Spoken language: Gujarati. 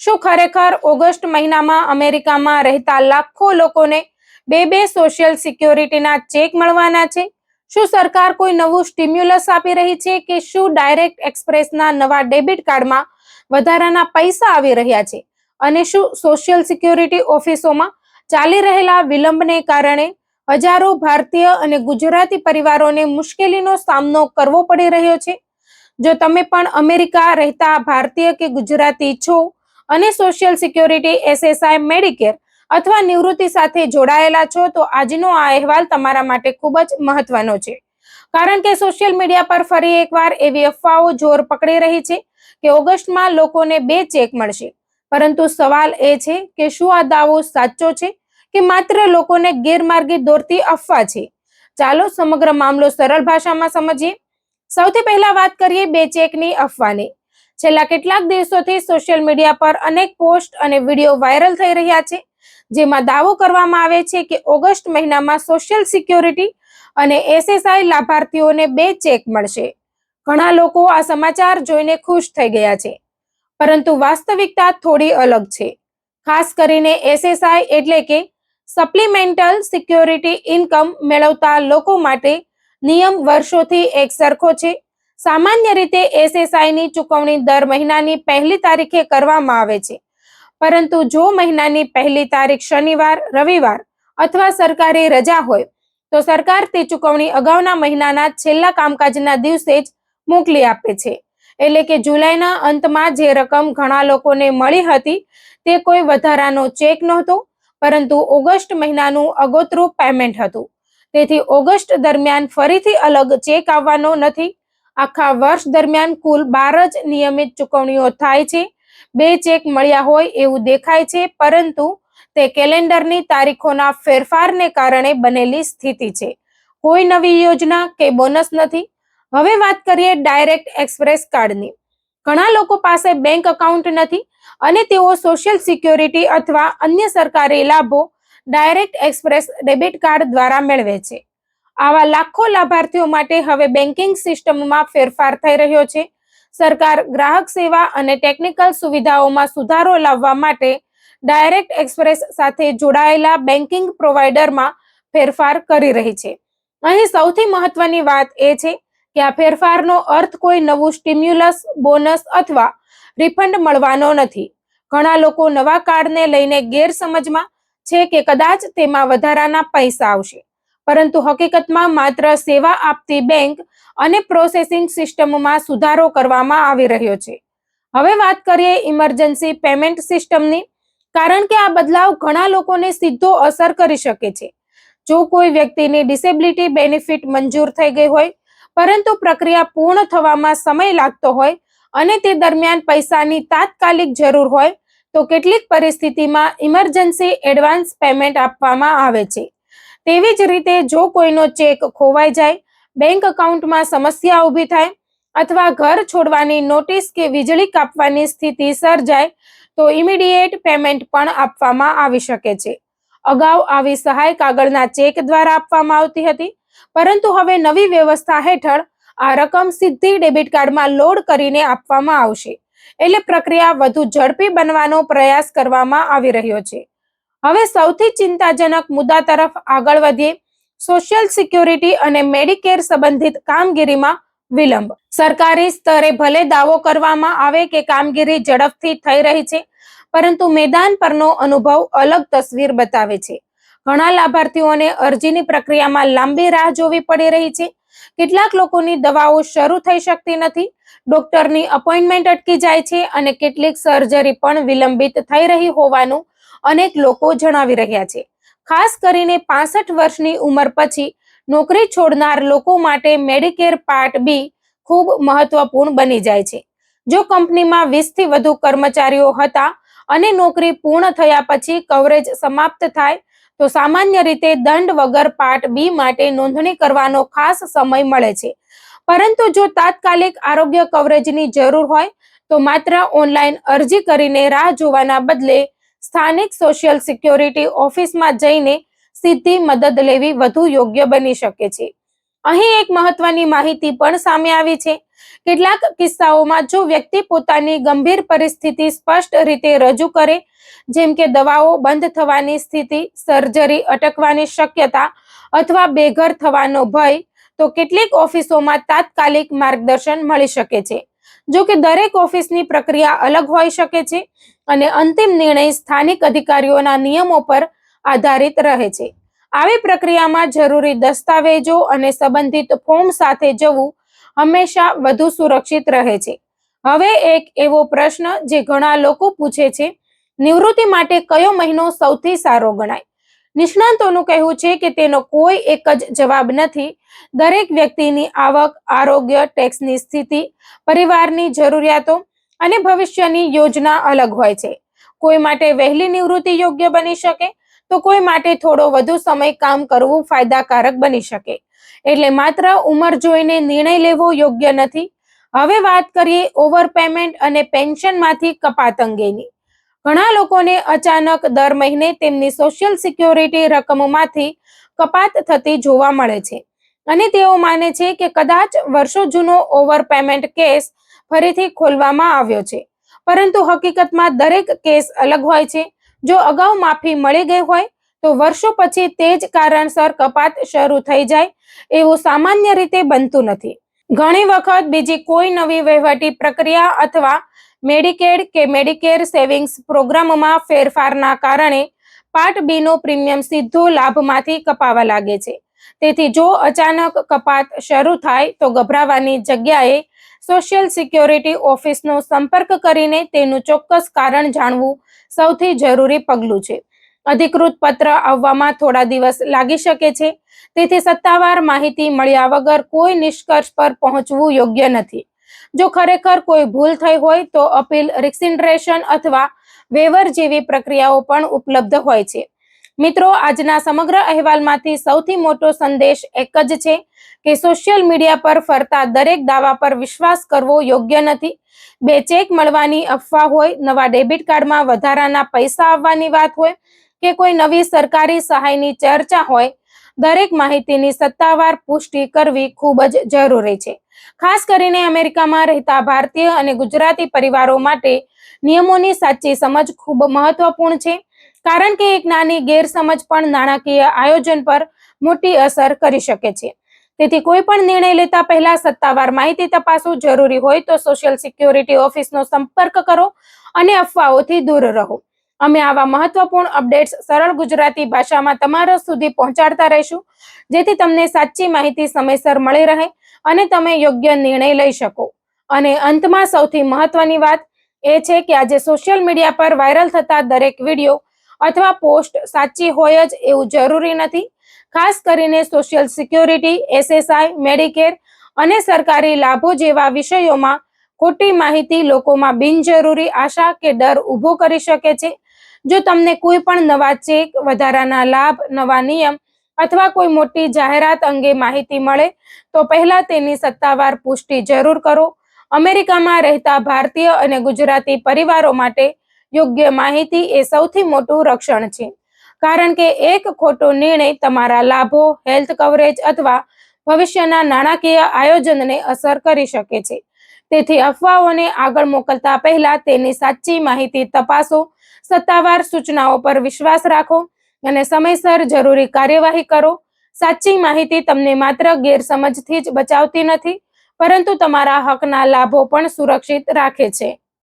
શું ખરેખર ઓગસ્ટ મહિનામાં અમેરિકામાં રહેતા લાખો લોકોને બે સોશિયલ સિક્યોરિટીના ચેક મળવાના છે? શું સરકાર કોઈ નવું સ્ટિમ્યુલસ આપી રહી છે કે શું ડાયરેક્ટ એક્સપ્રેસના નવા ડેબિટ કાર્ડમાં વધારાના પૈસા આવી રહ્યા છે? અને શું સોશિયલ સિક્યોરિટી ઓફિસોમાં ચાલી રહેલા વિલંબને કારણે હજારો ભારતીય અને ગુજરાતી પરિવારોને મુશ્કેલીનો સામનો કરવો પડી રહ્યો છે? જો તમે પણ અમેરિકા રહેતા ભારતીય કે ગુજરાતી છો અને સોશિયલ સિક્યોરિટી, એસએસઆઈ, મેડિકેર અથવા નિવૃત્તિ સાથે જોડાયેલા છો તો આજનો આ અહેવાલ તમારા માટે ખૂબ જ મહત્વનો છે. કારણ કે સોશિયલ મીડિયા પર ફરી એકવાર એવી અફવાઓ જોર પકડી રહી છે કે ઓગસ્ટમાં લોકોને 2 ચેક મળશે. પરંતુ સવાલ એ છે કે શું આ દાવો સાચો છે કે માત્ર લોકોને ગેરમાર્ગે દોરતી અફવા છે? ચાલો સમગ્ર મામલો સરળ ભાષામાં સમજીએ. સૌથી પહેલા વાત કરીએ 2 ચેકની અફવાની. છેલ્લા કેટલાક દિવસોથી સોશિયલ મીડિયા પર અનેક પોસ્ટ અને વિડીયો વાયરલ થઈ રહ્યા છે જેમાં દાવો કરવામાં આવે છે કે ઓગસ્ટ મહિનામાં સોશિયલ સિક્યોરિટી અને એસએસઆઈ લાભાર્થીઓને 2 ચેક મળશે. ઘણા લોકો આ સમાચાર જોઈને ખુશ થઈ ગયા છે, પરંતુ વાસ્તવિકતા થોડી અલગ છે. ખાસ કરીને એસએસઆઈ એટલે કે સપ્લિમેન્ટલ સિક્યોરિટી ઇન્કમ મેળવતા લોકો માટે નિયમ વર્ષોથી એક સરખો છે. સામાન્ય રીતે એસએસઆઈની ચૂકવણી દર મહિનાની 1લી તારીખે કરવામાં આવે છે, પરંતુ જો મહિનાની 1લી તારીખ શનિવાર, રવિવાર અથવા સરકારી રજા હોય તો સરકાર તે ચૂકવણી અગાઉના મહિનાના છેલ્લા કામકાજના દિવસે જ મોકલી આપે છે. એટલે કે જુલાઈના અંતમાં જે રકમ ઘણા લોકોને મળી હતી તે કોઈ વધારાનો ચેક નહોતો, પરંતુ ઓગસ્ટ મહિનાનું આગોતરું પેમેન્ટ હતું. તેથી ઓગસ્ટ દરમિયાન ફરીથી અલગ ચેક આવવાનો નથી. આખા વર્ષ દરમિયાન કુલ 12 જ નિયમિત ચૂકવણીઓ થાય છે. 2 ચેક મળ્યા હોય એવું દેખાય છે, પરંતુ તે કેલેન્ડરની તારીખોના ફેરફારને કારણે બનેલી સ્થિતિ છે. કોઈ નવી યોજના કે બોનસ નથી. હવે વાત કરીએ ડાયરેક્ટ એક્સપ્રેસ કાર્ડની. ઘણા લોકો પાસે બેંક એકાઉન્ટ નથી અને તેઓ સોશિયલ સિક્યોરિટી અથવા અન્ય સરકારી લાભો ડાયરેક્ટ એક્સપ્રેસ ડેબિટ કાર્ડ દ્વારા મેળવે છે. આવા લાખો લાભાર્થીઓ માટે હવે બેન્કિંગ સિસ્ટમમાં ફેરફાર થઈ રહ્યો છે. સરકાર ગ્રાહક સેવા અને ટેકનિકલ સુવિધાઓમાં સુધારો લાવવા માટે ડાયરેક્ટ એક્સપ્રેસ સાથે જોડાયેલા બેન્કિંગ પ્રોવાઈડરમાં ફેરફાર કરી રહી છે. અહીં સૌથી મહત્વની વાત એ છે કે આ ફેરફારનો અર્થ કોઈ નવું સ્ટિમ્યુલસ, બોનસ અથવા રિફંડ મળવાનો નથી. ઘણા લોકો નવા કાર્ડને લઈને ગેરસમજમાં છે કે કદાચ તેમાં વધારાના પૈસા આવશે, પરંતુ હકીકતમાં માત્ર સેવા આપતી બેંક અને પ્રોસેસિંગ સિસ્ટમમાં સુધારો કરવામાં આવી રહ્યો છે. હવે વાત કરીએ ઇમરજન્સી પેમેન્ટ સિસ્ટમની. કારણ કે આ બદલાવ ઘણા લોકોને સીધો અસર કરી શકે છે. જો કોઈ વ્યક્તિની ડિસેબિલિટી બેનિફિટ મંજૂર થઈ ગઈ હોય, પરંતુ પ્રક્રિયા પૂર્ણ થવામાં સમય લાગતો હોય અને તે દરમિયાન પૈસાની તાત્કાલિક જરૂર હોય તો કેટલીક પરિસ્થિતિમાં ઇમરજન્સી એડવાન્સ પેમેન્ટ આપવામાં આવે છે. તેવી જ રીતે જો કોઈનો ચેક ખોવાઈ જાય, બેંક એકાઉન્ટમાં સમસ્યા ઊભી થાય અથવા ઘર છોડવાની નોટિસ કે વીજળી કાપવાની સ્થિતિ સર્જાય તો ઇમિડિયેટ પેમેન્ટ પણ આપવામાં આવી શકે છે. અગાઉ આવી સહાય કાગળના ચેક દ્વારા આપવામાં આવતી હતી, પરંતુ હવે નવી વ્યવસ્થા હેઠળ આ રકમ સીધી ડેબિટ કાર્ડમાં લોડ કરીને આપવામાં આવશે. એટલે પ્રક્રિયા વધુ ઝડપી બનવાનો પ્રયાસ કરવામાં આવી રહ્યો છે. હવે સૌથી ચિંતાજનક મુદ્દા તરફ આગળ વધીએ. સોશિયલ સિક્યોરિટી અને મેડિકેર સંબંધિત કામગીરીમાં વિલંબ. સરકારી સ્તરે ભલે દાવો કરવામાં આવે કે કામગીરી ઝડપથી થઈ રહી છે, પરંતુ મેદાન પરનો અનુભવ અલગ તસવીર બતાવે છે. ઘણા લાભાર્થીઓને અરજીની પ્રક્રિયામાં લાંબી રાહ જોવી પડી રહી છે. કેટલાક લોકોની દવાઓ શરૂ થઈ શકતી નથી, ડોક્ટરની અપોઇન્ટમેન્ટ અટકી જાય છે અને કેટલીક સર્જરી પણ વિલંબિત થઈ રહી હોવાનું અનેક લોકો જણાવી રહ્યા છે. ખાસ કરીને 65 વર્ષની ઉંમર પછી નોકરી છોડનાર લોકો માટે મેડિકેર પાર્ટ બી ખૂબ મહત્વપૂર્ણ બની જાય છે. જો કંપનીમાં 20 થી વધુ કર્મચારીઓ હતા અને નોકરી પૂર્ણ થયા પછી કવરેજ સમાપ્ત થાય તો સામાન્ય રીતે દંડ વગર પાર્ટ બી માટે નોંધણી કરવાનો ખાસ સમય મળે છે. પરંતુ જો તાત્કાલિક આરોગ્ય કવરેજની જરૂર હોય તો માત્ર ઓનલાઈન અરજી કરીને રાહ જોવાના બદલે સ્થાનિક સોશિયલ સિક્યોરિટી ઓફિસમાં જઈને સીધી મદદ લેવી વધુ યોગ્ય બની શકે છે. અહીં એક મહત્વની માહિતી પણ સામે આવી છે. કેટલાક કિસ્સાઓમાં જો વ્યક્તિ પોતાની ગંભીર પરિસ્થિતિ સ્પષ્ટ રીતે રજૂ કરે, જેમ કે દવાઓ બંધ થવાની સ્થિતિ, સર્જરી અટકવાની શક્યતા અથવા બેઘર થવાનો ભય, તો કેટલીક ઓફિસોમાં તાત્કાલિક માર્ગદર્શન મળી શકે છે. જો કે દરેક ઓફિસની પ્રક્રિયા અલગ હોઈ શકે છે અને અંતિમ નિર્ણય સ્થાનિક અધિકારીઓના નિયમો પર આધારિત રહે છે. આવી પ્રક્રિયામાં જરૂરી દસ્તાવેજો અને સંબંધિત ફોર્મ સાથે જવું હંમેશા વધુ સુરક્ષિત રહે છે. હવે એક એવો પ્રશ્ન જે ઘણા લોકો પૂછે છે, નિવૃત્તિ માટે કયો મહિનો સૌથી સારો ગણાય? નિષ્ણાતોનું કહેવું છે કે તેનો કોઈ એક જ જવાબ નથી. દરેક વ્યક્તિની આવક, આરોગ્ય, ટેક્સની સ્થિતિ, પરિવારની જરૂરિયાતો અને ભવિષ્યની યોજના અલગ હોય છે. કોઈ માટે વહેલી નિવૃત્તિ યોગ્ય બની શકે, તો કોઈ માટે થોડો વધુ સમય કામ કરવું ફાયદાકારક બની શકે. એટલે માત્ર ઉંમર જોઈને નિર્ણય લેવો યોગ્ય નથી. હવે વાત કરીએ ઓવરપેમેન્ટ અને પેન્શનમાંથી કપાત અંગેની. ઘણા લોકોને અચાનક દર મહિને તેમની સોશિયલ સિક્યોરિટી રકમમાંથી કપાત થતી જોવા મળે છે અને તેઓ માને છે કે કદાચ વર્ષો જૂનો ઓવરપેમેન્ટ કેસ ફરીથી ખોલવામાં આવ્યો છે. પરંતુ હકીકતમાં દરેક કેસ અલગ હોય છે. જો અગાઉ માફી મળી ગઈ હોય તો વર્ષો પછી તે જ કારણસર કપાત શરૂ થઈ જાય એવું સામાન્ય રીતે બનતું નથી. ઘણી વખત બીજી કોઈ નવી વહીવટી પ્રક્રિયા અથવા મેડિકેડ કે મેડિકેર સેવિંગ્સ પ્રોગ્રામમાં ફેરફારના કારણે પાર્ટ બી નો પ્રીમિયમ સીધો લાભમાંથી કપાવા લાગે છે. તેથી જો અચાનક કપાત શરૂ થાય તો ગભરાવાની જગ્યાએ સોશિયલ સિક્યોરિટી ઓફિસનો સંપર્ક કરીને તેનું ચોક્કસ કારણ જાણવું સૌથી જરૂરી પગલું છે. અધિકૃત પત્ર આવવામાં થોડા દિવસ લાગી શકે છે, તેથી સત્તાવાર માહિતી મળ્યા વગર કોઈ નિષ્કર્ષ પર પહોંચવું યોગ્ય નથી. જો ખરેખર કોઈ ભૂલ થઈ હોય તો અપીલ, રિક્સિન્ડ્રેશન અથવા વેવર જેવી પ્રક્રિયાઓ પણ ઉપલબ્ધ હોય છે. મિત્રો, આજના સમગ્ર અહેવાલમાંથી સૌથી મોટો સંદેશ એક જ છે કે સોશિયલ મીડિયા પર ફરતા દરેક દાવા પર વિશ્વાસ કરવો યોગ્ય નથી. બે ચેક મળવાની અફવા હોય, નવા ડેબિટ કાર્ડમાં વધારાના પૈસા આવવાની વાત હોય કે કોઈ નવી સરકારી સહાયની ચર્ચા હોય, દરેક માહિતીની સત્તાવાર પુષ્ટિ કરવી ખૂબ જ જરૂરી છે. ખાસ કરીને અમેરિકામાં રહેતા ભારતીય અને ગુજરાતી પરિવારો માટે નિયમોની સાચી સમજ ખૂબ મહત્વપૂર્ણ છે, કારણ કે એક નાની ગેરસમજ પણ નાણાકીય આયોજન પર મોટી અસર કરી શકે છે. તેથી કોઈ પણ નિર્ણય લેતા પહેલા સત્તાવાર માહિતી તપાસો. જરૂરી હોય તો સોશિયલ સિક્યોરિટી ઓફિસનો સંપર્ક કરો અને અફવાઓથી દૂર રહો. અમે આવા મહત્વપૂર્ણ અપડેટ્સ સરળ ગુજરાતી ભાષામાં તમારા સુધી પહોંચાડતા રહીશું, જેથી તમને સાચી માહિતી સમયસર મળી રહે અને તમે યોગ્ય નિર્ણય લઈ શકો. અને અંતમાં સૌથી મહત્વની વાત એ છે કે આજે સોશિયલ મીડિયા પર વાયરલ થતા દરેક વિડીયો અથવા પોસ્ટ સાચી હોય જ એવું જરૂરી નથી. ખાસ કરીને સોશિયલ સિક્યોરિટી, એસએસઆઈ, મેડિકેર અને સરકારી લાભો જેવા વિષયોમાં ખોટી માહિતી લોકોમાં બિનજરૂરી આશા કે ડર ઊભો કરી શકે છે. જો તમને કોઈ પણ નવા ચેક, વધારાના લાભ, નવા નિયમ અથવા કોઈ મોટી જાહેરાત અંગે માહિતી મળે તો પહેલા તેની સત્તાવાર પુષ્ટિ જરૂર કરો. અમેરિકામાં રહેતા ભારતીય અને ગુજરાતી પરિવારો માટે યોગ્ય માહિતી એ સૌથી મોટું રક્ષણ છે, કારણ કે એક ખોટો નિર્ણય તમારા લાભો, હેલ્થ કવરેજ અથવા ભવિષ્યના નાણાકીય આયોજનને અસર કરી શકે છે. તેથી અફવાઓને આગળ મોકલતા પહેલા તેની સાચી માહિતી તપાસો, સત્તાવાર સૂચનાઓ પર વિશ્વાસ રાખો અને સમયસર જરૂરી કાર્યવાહી કરો. સાચી માહિતી તમને માત્ર ગેરસમજથી જ બચાવતી નથી, પરંતુ તમારા હકના લાભો પણ સુરક્ષિત રાખે છે.